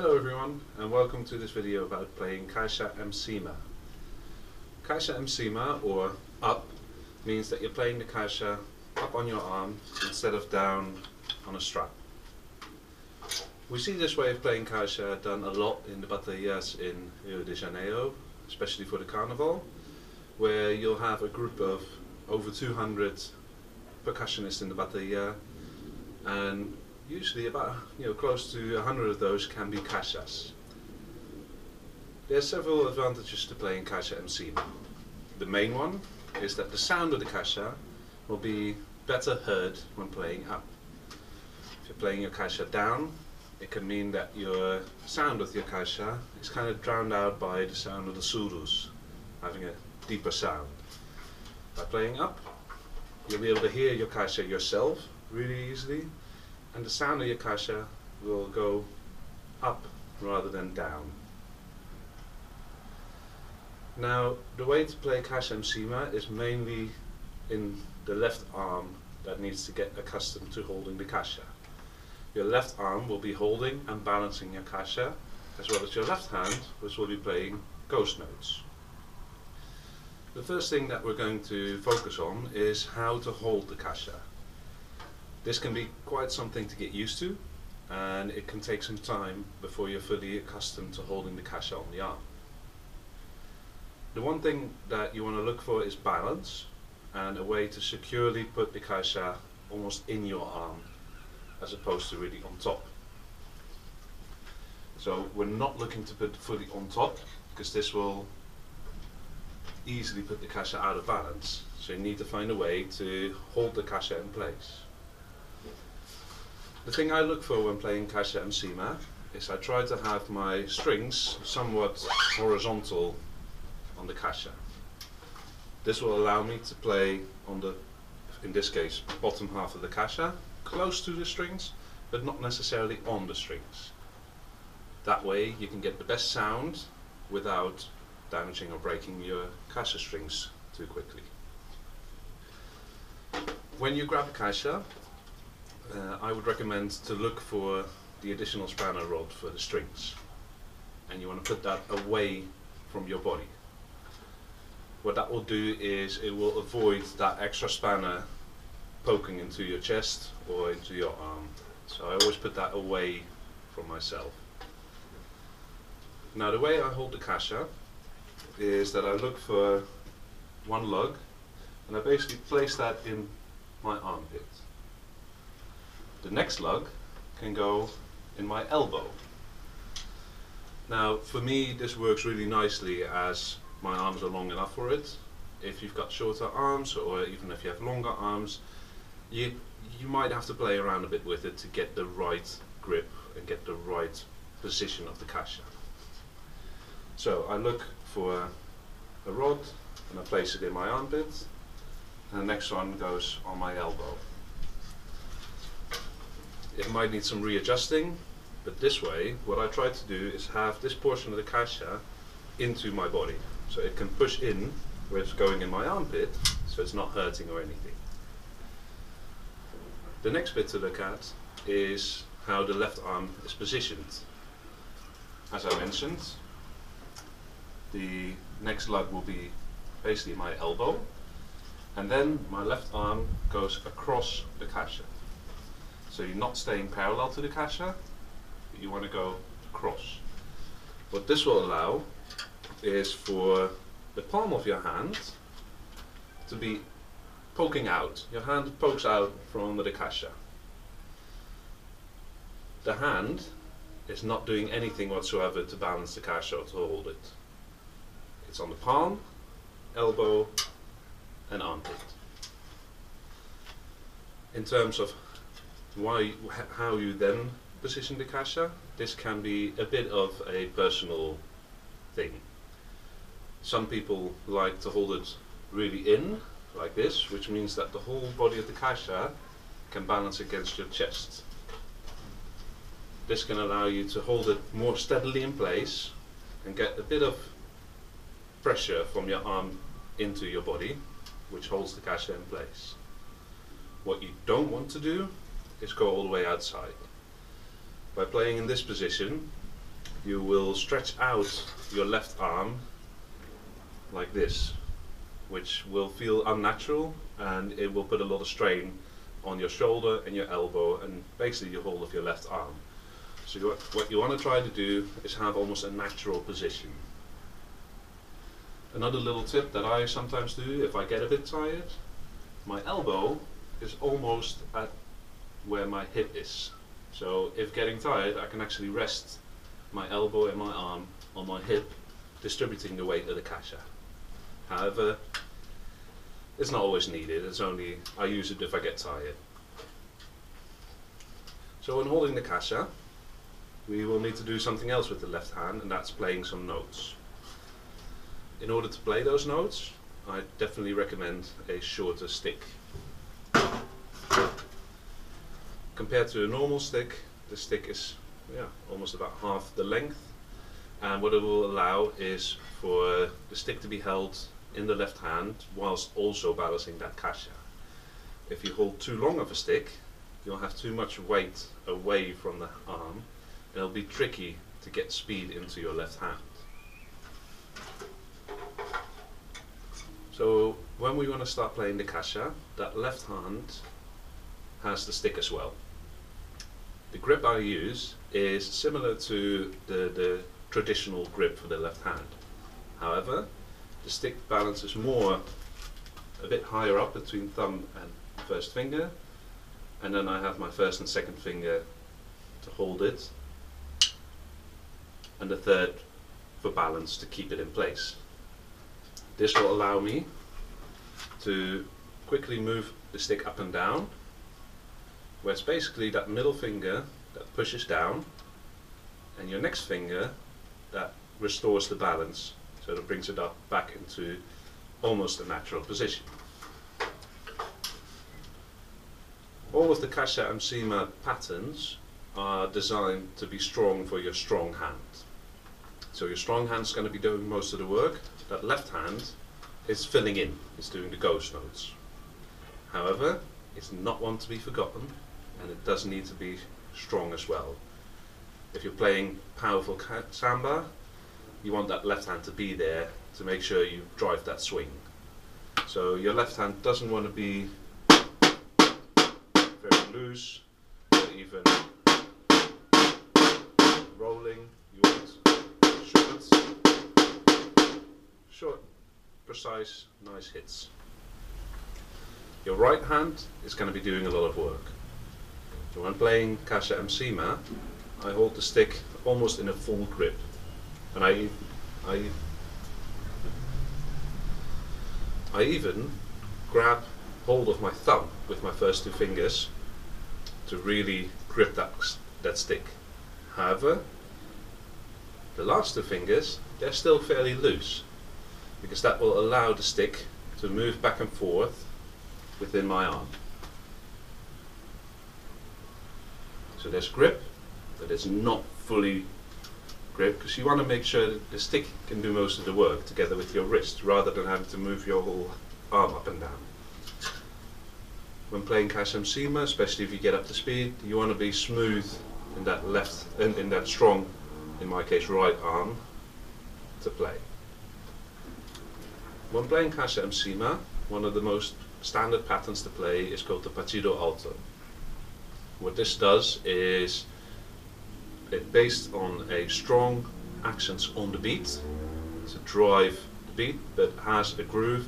Hello everyone, and welcome to this video about playing Caixa Em Cima. Caixa Em Cima, or up, means that you're playing the caixa up on your arm instead of down on a strap. We see this way of playing caixa done a lot in the baterias in Rio de Janeiro, especially for the carnival, where you'll have a group of over 200 percussionists in the bateria, and usually about close to 100 of those can be caixas. There are several advantages to playing Caixa Em Cima. The main one is that the sound of the caixa will be better heard when playing up. If you're playing your caixa down, it can mean that your sound of your caixa is kind of drowned out by the sound of the surdos, having a deeper sound. By playing up, you'll be able to hear your caixa yourself really easily, and the sound of your caixa will go up rather than down. Now, the way to play Caixa Em Cima is mainly in the left arm that needs to get accustomed to holding the caixa. Your left arm will be holding and balancing your caixa, as well as your left hand, which will be playing ghost notes. The first thing that we're going to focus on is how to hold the caixa. This can be quite something to get used to, and it can take some time before you're fully accustomed to holding the caixa on the arm. The one thing that you want to look for is balance, and a way to securely put the caixa almost in your arm, as opposed to really on top. So we're not looking to put fully on top, because this will easily put the caixa out of balance. So you need to find a way to hold the caixa in place. The thing I look for when playing Caixa Em Cima is I try to have my strings somewhat horizontal on the caixa. This will allow me to play on the, in this case, bottom half of the caixa, close to the strings, but not necessarily on the strings. That way you can get the best sound without damaging or breaking your caixa strings too quickly. When you grab a caixa, I would recommend to look for the additional spanner rod for the strings, and you want to put that away from your body. What that will do is it will avoid that extra spanner poking into your chest or into your arm. So I always put that away from myself. Now, the way I hold the caixa is that I look for one lug, and I basically place that in my armpit. The next lug can go in my elbow. Now, for me, this works really nicely as my arms are long enough for it. If you've got shorter arms, or even if you have longer arms, you might have to play around a bit with it to get the right grip and get the right position of the caixa. So I look for a rod and I place it in my armpit, and the next one goes on my elbow. It might need some readjusting, but this way what I try to do is have this portion of the caixa into my body, so it can push in where it's going in my armpit, so it's not hurting or anything. The next bit to look at is how the left arm is positioned. As I mentioned, the next lug will be basically my elbow, and then my left arm goes across the caixa. So you're not staying parallel to the caixa, but you want to go across. What this will allow is for the palm of your hand to be poking out. Your hand pokes out from under the caixa. The hand is not doing anything whatsoever to balance the caixa or to hold it. It's on the palm, elbow and armpit. In terms of how you then position the caixa, this can be a bit of a personal thing. Some people like to hold it really in, like this, which means that the whole body of the caixa can balance against your chest. This can allow you to hold it more steadily in place and get a bit of pressure from your arm into your body, which holds the caixa in place. What you don't want to do is go all the way outside. By playing in this position, you will stretch out your left arm like this, which will feel unnatural, and it will put a lot of strain on your shoulder and your elbow and basically your whole of your left arm. So what you want to try to do is have almost a natural position. Another little tip that I sometimes do if I get a bit tired, my elbow is almost at where my hip is. So if getting tired, I can actually rest my elbow and my arm on my hip, distributing the weight of the caixa. However, it's not always needed, I use it if I get tired. So when holding the caixa, we will need to do something else with the left hand, and that's playing some notes. In order to play those notes, I definitely recommend a shorter stick. Compared to a normal stick, the stick is almost about half the length, and what it will allow is for the stick to be held in the left hand whilst also balancing that caixa. If you hold too long of a stick, you'll have too much weight away from the arm, and it'll be tricky to get speed into your left hand. So when we want to start playing the caixa, that left hand has the stick as well. The grip I use is similar to the traditional grip for the left hand. However, the stick balance is a bit higher up between thumb and first finger, and then I have my first and second finger to hold it, and the third for balance to keep it in place. This will allow me to quickly move the stick up and down, where it's basically that middle finger that pushes down, and your next finger that restores the balance, so that brings it up back into almost a natural position. All of the Caixa Em Cima patterns are designed to be strong for your strong hand. So your strong hand is going to be doing most of the work. That left hand is filling in, it's doing the ghost notes. However, it's not one to be forgotten, and it does need to be strong as well. If you're playing powerful samba, you want that left hand to be there to make sure you drive that swing. So your left hand doesn't want to be very loose or even rolling. You want short, precise, nice hits. Your right hand is going to be doing a lot of work. So when playing Caixa Em Cima, I hold the stick almost in a full grip, and I even grab hold of my thumb with my first two fingers to really grip that stick. However, the last two fingers, they're still fairly loose, because that will allow the stick to move back and forth within my arm. So there's grip, but it's not fully grip, because you want to make sure that the stick can do most of the work together with your wrist, rather than having to move your whole arm up and down. When playing Caixa Em Cima, especially if you get up to speed, you want to be smooth in that left and in that strong, in my case right arm, to play. When playing Caixa Em Cima, one of the most standard patterns to play is called the partido alto. What this does is it's based on a strong accents on the beat to drive the beat, but has a groove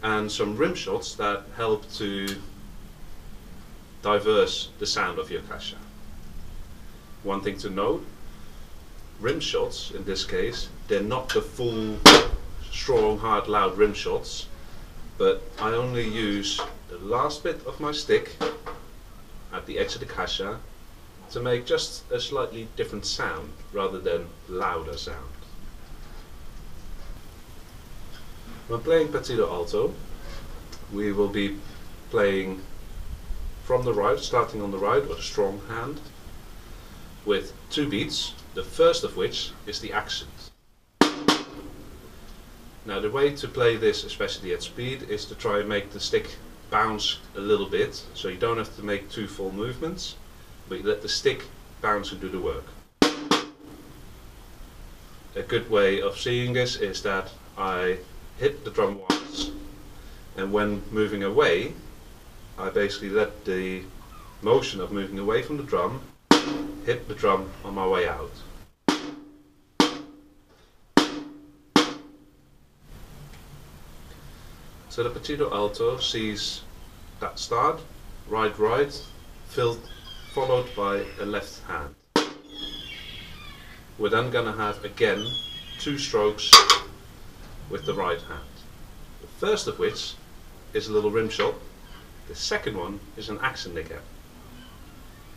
and some rim shots that help to diverse the sound of your caixa. One thing to note, rim shots in this case, they're not the full strong, hard, loud rim shots, but I only use the last bit of my stick at the edge of the caixa to make just a slightly different sound rather than louder sound. When playing partido alto, we will be playing from the right, starting on the right with a strong hand, with two beats, the first of which is the accent. Now the way to play this, especially at speed, is to try and make the stick bounce a little bit, so you don't have to make two full movements, but you let the stick bounce and do the work. a good way of seeing this is that I hit the drum once, and when moving away, I basically let the motion of moving away from the drum hit the drum on my way out. So the Partito Alto sees that start, right, followed by a left hand. We're then going to have again 2 strokes with the right hand. The first of which is a little rim shot. The second one is an accent again.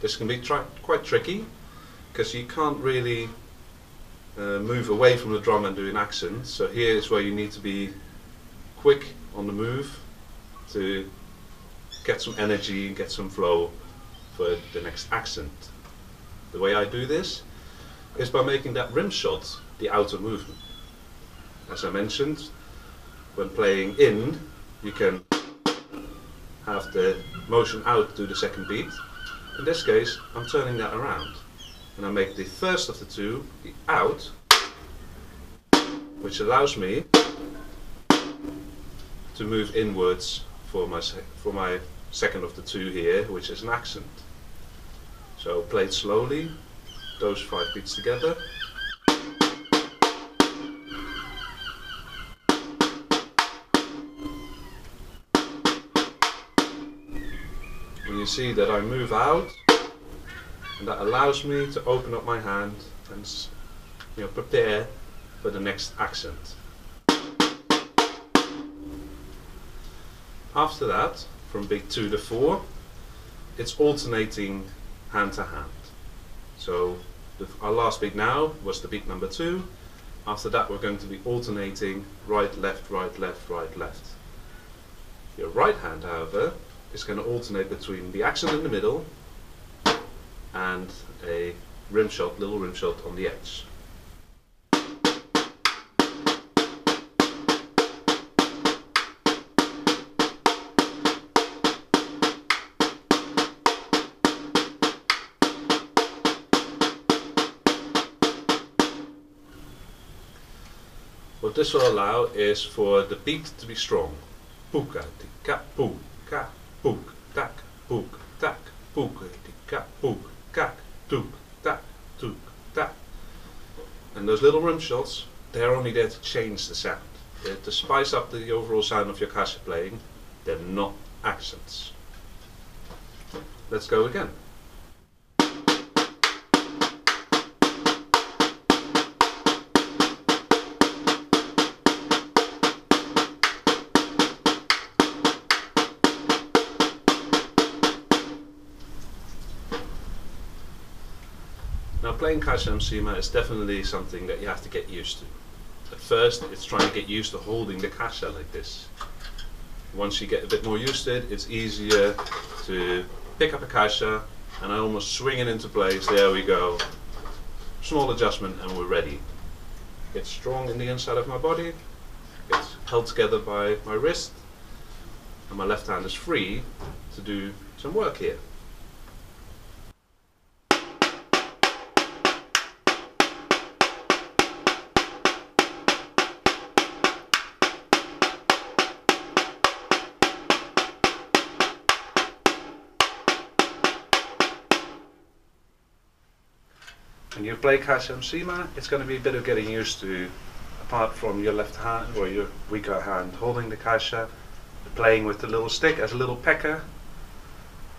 This can be quite tricky because you can't really move away from the drum and do an accent. So here is where you need to be quick on the move to get some energy and get some flow for the next accent. The way I do this is by making that rim shot the outer movement. As I mentioned, when playing in, you can have the motion out to the second beat. In this case, I'm turning that around, and I make the first of the 2 the out, which allows me to move inwards for my second of the 2 here, which is an accent. So played slowly, those 5 beats together. And you see that I move out, and that allows me to open up my hand and prepare for the next accent. After that, from beat 2 to 4, it's alternating hand to hand. So our last beat now was the beat number 2. After that we're going to be alternating right, left, right, left, right, left. Your right hand, however, is going to alternate between the accent in the middle and a rim shot, little rim shot on the edge. What this will allow is for the beat to be strong. Puka, tika, puka, puk, tak, puk, tak, puka, tika, puk, kak, tuk, tak, tuk, tak. And those little rim shots, they're only there to change the sound. They're to spice up the overall sound of your caixa playing. They're not accents. Let's go again. Now playing Caixa Em Cima is definitely something that you have to get used to. At first it's trying to get used to holding the caixa like this. Once you get a bit more used to it, it's easier to pick up a caixa and I almost swing it into place. There we go. Small adjustment and we're ready. It's strong in the inside of my body. It's held together by my wrist. And my left hand is free to do some work here. When you play Caixa Em Cima, it's going to be a bit of getting used to, apart from your left hand or your weaker hand holding the caixa, playing with the little stick as a little pecker,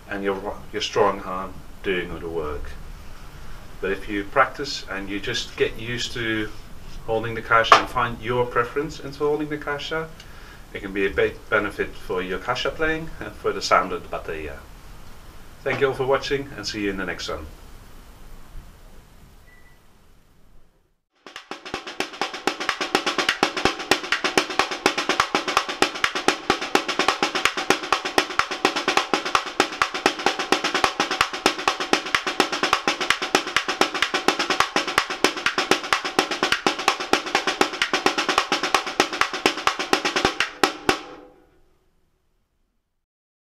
and your strong hand doing all the work. But if you practice and you just get used to holding the caixa and find your preference into holding the caixa, it can be a big benefit for your caixa playing and for the sound of the bateria. Thank you all for watching and see you in the next one.